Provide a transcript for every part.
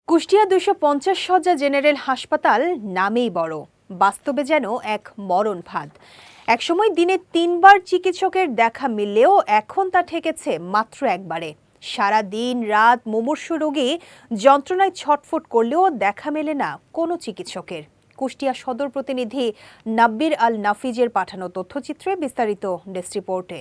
কুষ্টিয়া ২৫০ শয্যা জেনারেল হাসপাতাল নামেই বড়, বাস্তবে যেন এক মরণ ফাঁদ। একসময় দিনে ৩ বার চিকিৎসকের দেখা মিললেও এখন তা ঠেকেছে মাত্র একবারে। সারা দিন রাত মুমূর্ষু রোগী যন্ত্রণায় ছটফট করলেও দেখা মেলে না কোনো চিকিৎসকের। কুষ্টিয়া সদর প্রতিনিধি নাব্বির আল নাফিজের পাঠানো তথ্যচিত্রে বিস্তারিত ডেস্ক রিপোর্টে।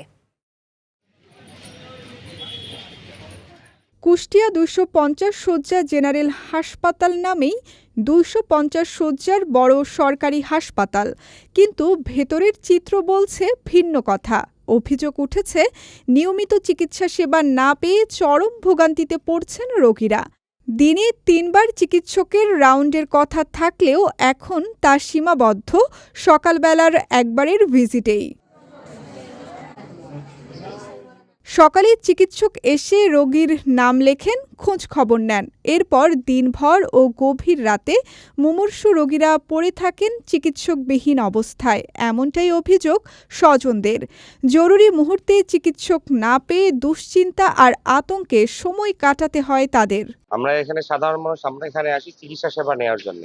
কুষ্টিয়া ২৫০ শয্যা জেনারেল হাসপাতাল নামেই ২৫০ শয্যার বড় সরকারি হাসপাতাল, কিন্তু ভেতরের চিত্র বলছে ভিন্ন কথা। অভিযোগ উঠেছে, নিয়মিত চিকিৎসা সেবা না পেয়ে চরম ভোগান্তিতে পড়ছেন রোগীরা। দিনে ৩ বার চিকিৎসকের রাউন্ডের কথা থাকলেও এখন তা সীমাবদ্ধ সকালবেলার একবারের ভিজিটেই। সকালে চিকিৎসক এসে রোগীর নাম লেখেন, খোঁজ খবর নেন। এরপর দিনভর ও গভীর রাতে মুমূর্ষু রোগীরা পড়ে থাকেন চিকিৎসকবিহীন অবস্থায়। এমনটাই অভিযোগ স্বজনদের। জরুরি মুহূর্তে চিকিৎসক না পেয়ে দুশ্চিন্তা আর আতঙ্কে সময় কাটাতে হয় তাদের। আমরা এখানে সাধারণ মানুষ, আমরা এখানে আসি চিকিৎসা সেবা নেওয়ার জন্য,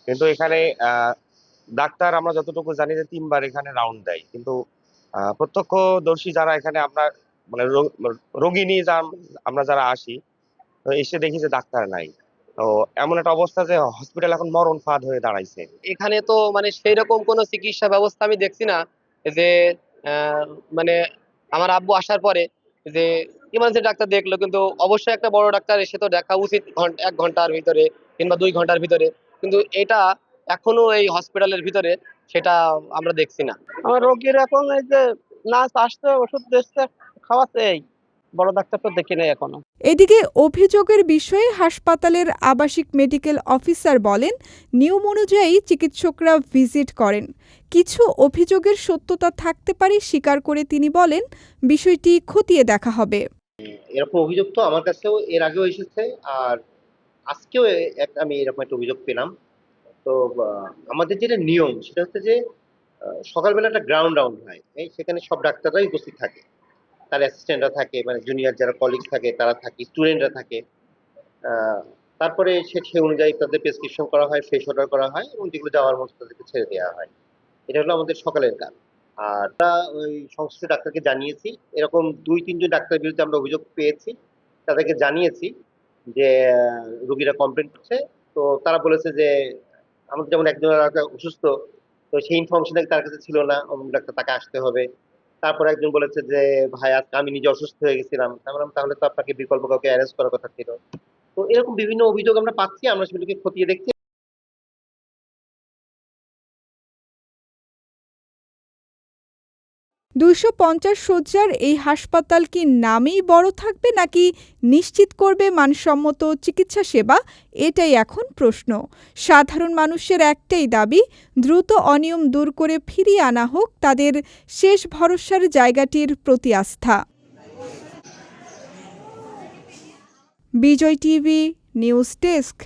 কিন্তু এখানে ডাক্তার আমরা যতটুকু জানি যে ৩ বার এখানে রাউন্ড দেয়, কিন্তু প্রত্যক্ষদর্শী যারা এখানে আমরা মানে রোগী নিয়ে আমরা যারা আসি, তো এসে দেখি যে ডাক্তার নাই। তো এমন একটা অবস্থা যে হসপিটাল এখন মরণ ফাঁদ হয়ে দাঁড়াইছে। এখানে তো সেই রকম কোনো চিকিৎসা ব্যবস্থা আমি দেখছি না যে আহ, মানে আমার আব্বু আসার পরে যে ইমার্জেন্সি ডাক্তার দেখলো, কিন্তু অবশ্যই একটা বড় ডাক্তার এসে তো দেখা উচিত ১ ঘন্টার ভিতরে কিংবা ২ ঘন্টার ভিতরে, কিন্তু এটা এখনো এই হসপিটালের ভিতরে সেটা আমরা দেখছি না। আমার রোগীর এখন এই যে নার্স আসছে, ওষুধ দিচ্ছে, খাওয়াচ্ছে, এই বড় ডাক্তার তো দেখি নাই এখনো। এদিকে অভিযোগের বিষয়ে হাসপাতালের আবাসিক মেডিকেল অফিসার বলেন, নিয়ম অনুযায়ী চিকিৎসকরা ভিজিট করেন। কিছু অভিযোগের সত্যতা থাকতে পারে স্বীকার করে তিনি বলেন, বিষয়টি খতিয়ে দেখা হবে। এরকম অভিযোগ তো আমার কাছেও এর আগেও এসেছে, আর আজকেও আমি এরকম একটা অভিযোগ পেলাম। তো আমাদের যেটা নিয়ম সেটা হচ্ছে যে সকালবেলা একটা গ্রাউন্ড রাউন্ড হয়, সেখানে সব ডাক্তাররাই উপস্থিত থাকে, তার অ্যাসিস্ট্যান্টরা থাকে, মানে জুনিয়র যারা কলিগ থাকে তারা থাকে, স্টুডেন্টরা থাকে। তারপরে সে অনুযায়ী তাদের প্রেসক্রিপশন করা হয়, ফ্রেশ অর্ডার করা হয়, এবং যেগুলো যাওয়ার মতো তাদেরকে ছেড়ে দেওয়া হয়। এটা হলো আমাদের সকালের কাজ। আর আমরা ওই সংশ্লিষ্ট ডাক্তারকে জানিয়েছি, এরকম ২-৩ জন ডাক্তারের বিরুদ্ধে আমরা অভিযোগ পেয়েছি, তাদেরকে জানিয়েছি যে রোগীরা কমপ্লেন করছে। তো তারা বলেছে যে আমাদের যেমন একজন অসুস্থ, তো সেই ইনফরমেশন তার কাছে ছিল না, অমুক ডাক্তার, তাকে আসতে হবে। তারপর একজন বলেছে যে ভাই আজকে আমি নিজে অসুস্থ হয়ে গেছিলাম। তাহলে তো আপনাকে বিকল্প কাউকে অ্যারেঞ্জ করার কথা ছিল। তো এরকম বিভিন্ন অভিযোগ আমরা পাচ্ছি, আমরা সেগুলোকে খতিয়ে দেখছি। ২৫০ শয্যার এই হাসপাতাল কি নামেই বড় থাকবে নাকি নিশ্চিত করবে মানসম্মত চিকিৎসা সেবা, এটাই এখন প্রশ্ন। সাধারণ মানুষের একটাই দাবি, দ্রুত অনিয়ম দূর করে ফিরিয়ে আনা হোক তাদের শেষ ভরসার জায়গাটির প্রতি আস্থা। বিজয় টিভি নিউজ ডেস্ক।